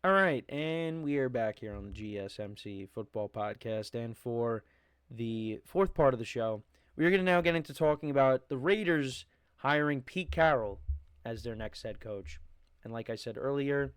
All right, and we are back here on the GSMC Football Podcast. And for the fourth part of the show, we are going to now get into talking about the Raiders hiring Pete Carroll as their next head coach. And like I said earlier,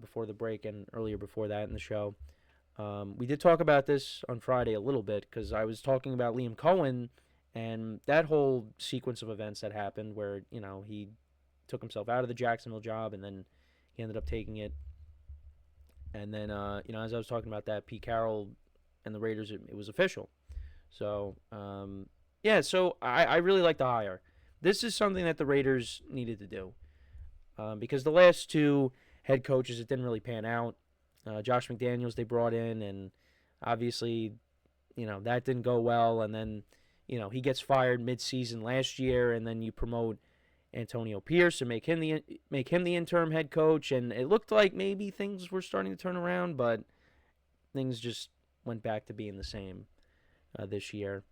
before the break and earlier before that in the show, we did talk about this on Friday a little bit because I was talking about Liam Cohen and that whole sequence of events that happened where, he took himself out of the Jacksonville job and then he ended up taking it. And then, as I was talking about that, Pete Carroll and the Raiders, it was official. So, so I really like the hire. This is something that the Raiders needed to do because the last two head coaches, it didn't really pan out. Josh McDaniels they brought in, and obviously, that didn't go well. And then, he gets fired mid-season last year, and then you promote Antonio Pierce and make him the interim head coach, and it looked like maybe things were starting to turn around, but things just went back to being the same this year.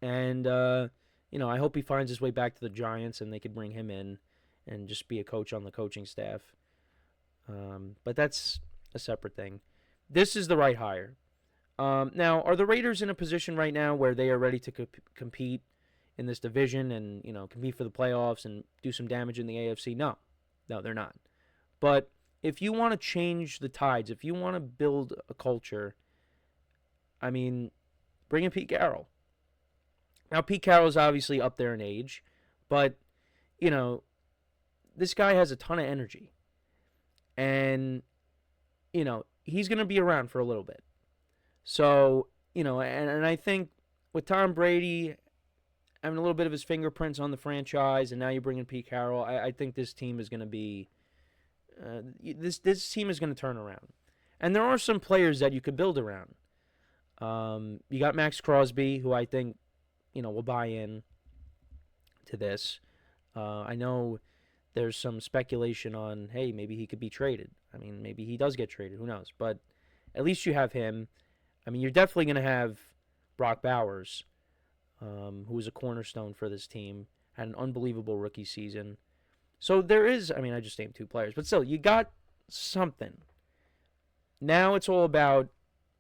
And I hope he finds his way back to the Giants, and they could bring him in and just be a coach on the coaching staff. But that's a separate thing. This is the right hire. Now, are the Raiders in a position right now where they are ready to compete in this division and, compete for the playoffs and do some damage in the AFC? No, they're not. But if you want to change the tides, if you want to build a culture, bring in Pete Carroll. Now, Pete Carroll is obviously up there in age, but, this guy has a ton of energy. And, he's going to be around for a little bit. So, and I think with Tom Brady having a little bit of his fingerprints on the franchise, and now you bring in Pete Carroll, I think this team is going to be this team is going to turn around. And there are some players that you could build around. You got Max Crosby, who I think will buy in to this. I know there's some speculation on, hey, maybe he could be traded. Maybe he does get traded. Who knows? But at least you have him. You're definitely going to have Brock Bowers, who was a cornerstone for this team, had an unbelievable rookie season. So there is, I just named two players, but still, you got something. Now it's all about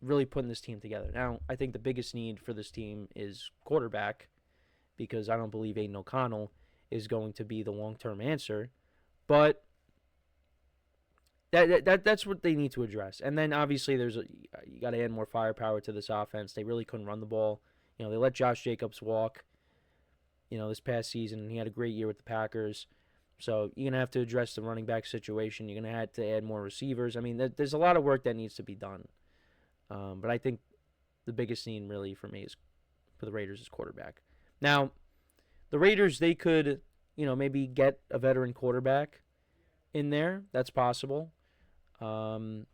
really putting this team together. Now, I think the biggest need for this team is quarterback, because I don't believe Aiden O'Connell is going to be the long-term answer, but that's what they need to address. And then obviously you got to add more firepower to this offense. They really couldn't run the ball. They let Josh Jacobs walk, this past season, and he had a great year with the Packers. So you're going to have to address the running back situation. You're going to have to add more receivers. There's a lot of work that needs to be done. But I think the biggest need really for me for the Raiders is quarterback. Now, the Raiders, they could, maybe get a veteran quarterback in there. That's possible. Where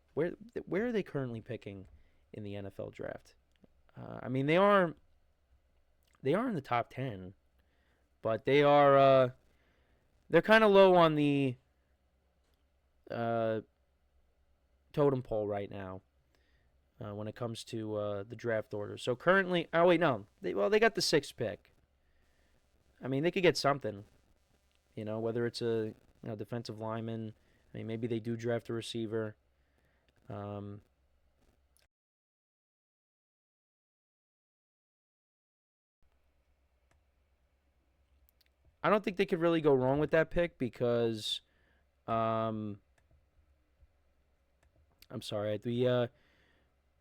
are they currently picking in the NFL draft? They are in the top 10, but they're kind of low on the totem pole right now when it comes to the draft order. So currently, they got the 6th pick. They could get something, whether it's a defensive lineman. Maybe they do draft a receiver. I don't think they could really go wrong with that pick because, I'm sorry, we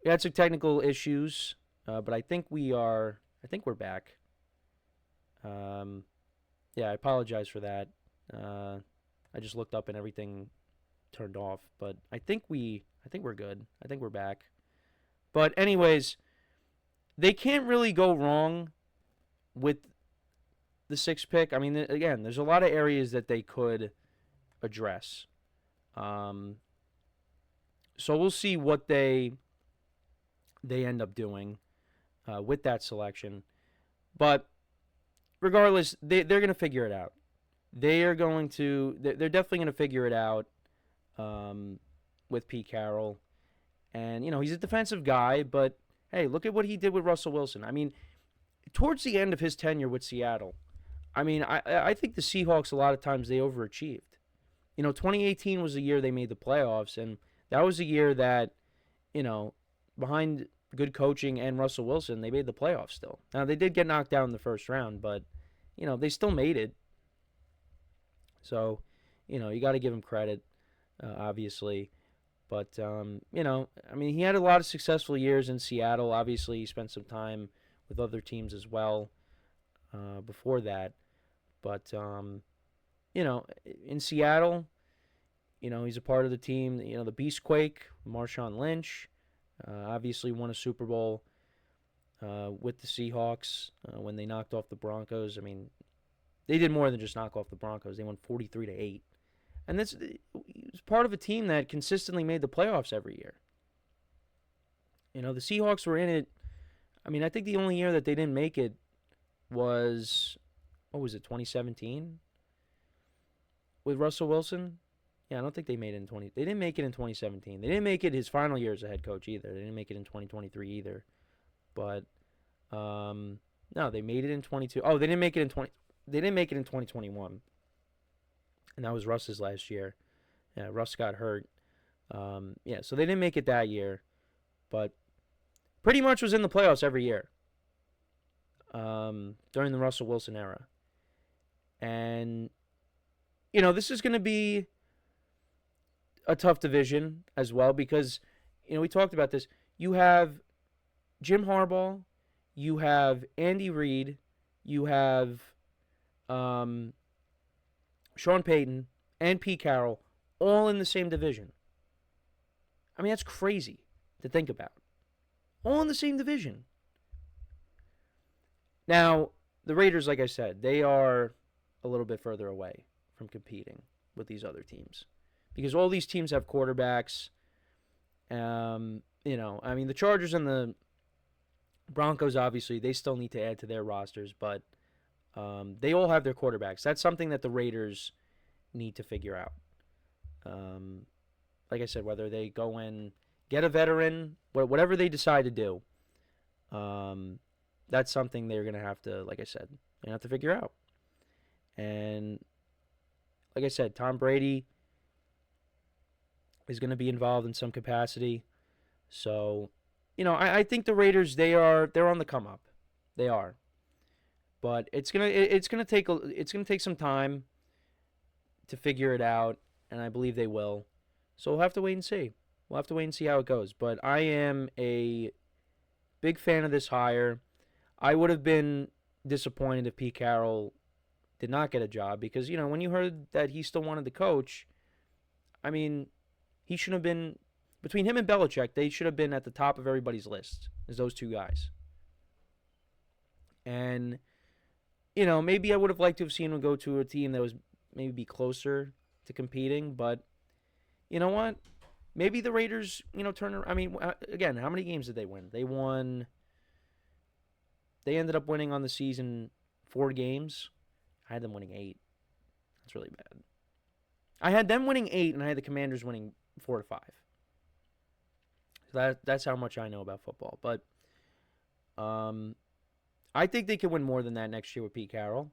had some technical issues, but I think we're back. I apologize for that. I just looked up and everything turned off, but I think we're good. I think we're back. But anyways, they can't really go wrong with the 6th pick. Again, there's a lot of areas that they could address. So we'll see what they end up doing with that selection. But regardless, they're going to figure it out. They're definitely going to figure it out with Pete Carroll. And, he's a defensive guy, but, hey, look at what he did with Russell Wilson. Towards the end of his tenure with Seattle, I think the Seahawks, a lot of times, they overachieved. 2018 was the year they made the playoffs, and that was a year that, behind good coaching and Russell Wilson, they made the playoffs still. Now, they did get knocked out in the first round, but, they still made it. So, you got to give him credit, obviously. But, he had a lot of successful years in Seattle. Obviously, he spent some time with other teams as well before that. But, in Seattle, he's a part of the team, the Beastquake, Marshawn Lynch. Obviously won a Super Bowl with the Seahawks when they knocked off the Broncos. They did more than just knock off the Broncos. They won 43-8. And this was part of a team that consistently made the playoffs every year. The Seahawks were in it. I think the only year that they didn't make it was, 2017? With Russell Wilson? Yeah, I don't think they made it in 20. They didn't make it in 2017. They didn't make it his final year as a head coach either. They didn't make it in 2023 either. But no, they made it in 22. Oh, they didn't make it in 20. They didn't make it in 2021. And that was Russ's last year. Yeah, Russ got hurt. So they didn't make it that year, but pretty much was in the playoffs every year during the Russell Wilson era. And this is going to be a tough division as well because, we talked about this. You have Jim Harbaugh, you have Andy Reid, you have Sean Payton and Pete Carroll all in the same division. That's crazy to think about. All in the same division. Now, the Raiders, like I said, they are a little bit further away from competing with these other teams. Because all these teams have quarterbacks. The Chargers and the Broncos, obviously, they still need to add to their rosters, but they all have their quarterbacks. That's something that the Raiders need to figure out. Like I said, whether they go and get a veteran, whatever they decide to do, that's something they're going to have to, like I said, they have to figure out. And like I said, Tom Brady is going to be involved in some capacity. So, I think the Raiders, they're on the come up. They are. But it's gonna take some time to figure it out, and I believe they will. So we'll have to wait and see. We'll have to wait and see how it goes. But I am a big fan of this hire. I would have been disappointed if Pete Carroll did not get a job because, when you heard that he still wanted to coach, he should have been, between him and Belichick, they should have been at the top of everybody's list, as those two guys. And, maybe I would have liked to have seen him go to a team that was maybe be closer to competing, but you know what? Maybe the Raiders, turn around. Again, how many games did they win? They ended up winning on the season 4 games. I had them winning 8. That's really bad. I had them winning 8, and I had the Commanders winning 4 to 5. So that's how much I know about football. But I think they could win more than that next year with Pete Carroll.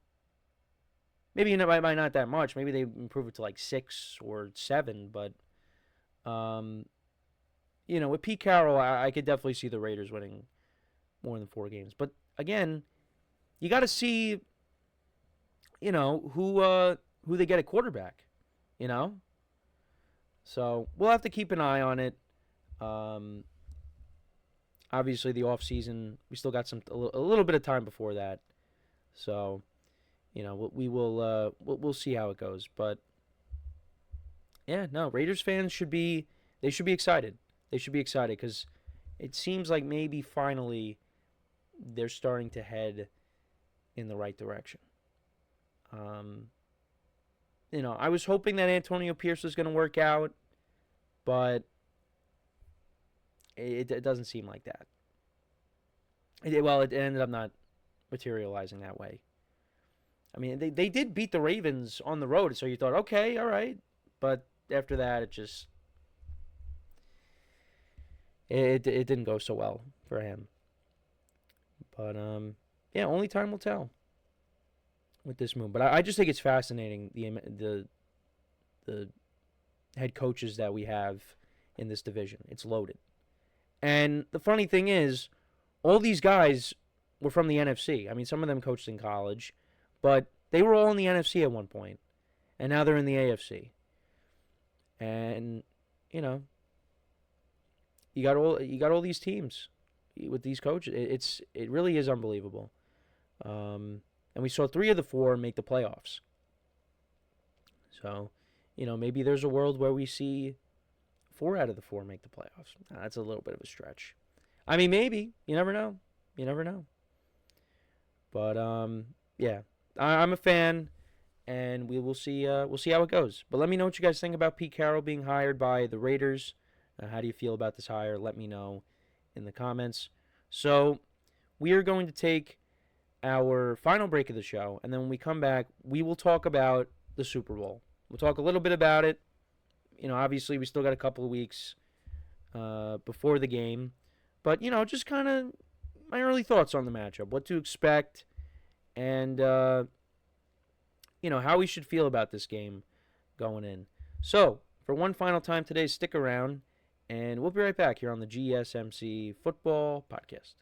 Maybe by not that much. Maybe they improve it to like 6 or 7. But with Pete Carroll, I could definitely see the Raiders winning more than 4 games. But again, you got to see, who they get at quarterback. So we'll have to keep an eye on it. Obviously, the off season, we still got a little bit of time before that. So, we'll see how it goes. But yeah, no, Raiders fans should be excited. They should be excited because it seems like maybe finally they're starting to head in the right direction. I was hoping that Antonio Pierce was going to work out, but it doesn't seem like that. It ended up not materializing that way. They did beat the Ravens on the road, so you thought, okay, all right. But after that, it didn't go so well for him. But, only time will tell with this move. But I just think it's fascinating, the the head coaches that we have in this division. It's loaded. And the funny thing is, all these guys were from the NFC. I mean, some of them coached in college, but they were all in the NFC at one point, and now they're in the AFC. And you got all these teams with these coaches. It really is unbelievable. And we saw 3 of the 4 make the playoffs. So, maybe there's a world where we see 4 out of the 4 make the playoffs. That's a little bit of a stretch. I mean, maybe. You never know. But yeah, I'm a fan, and we will see. We'll see how it goes. But let me know what you guys think about Pete Carroll being hired by the Raiders. How do you feel about this hire? Let me know in the comments. So we are going to take our final break of the show, and then when we come back, we will talk about the Super Bowl. We'll talk a little bit about it. Obviously we still got a couple of weeks before the game, but just kind of my early thoughts on the matchup, what to expect, and how we should feel about this game going in. So for one final time today, stick around, and we'll be right back here on the GSMC Football Podcast.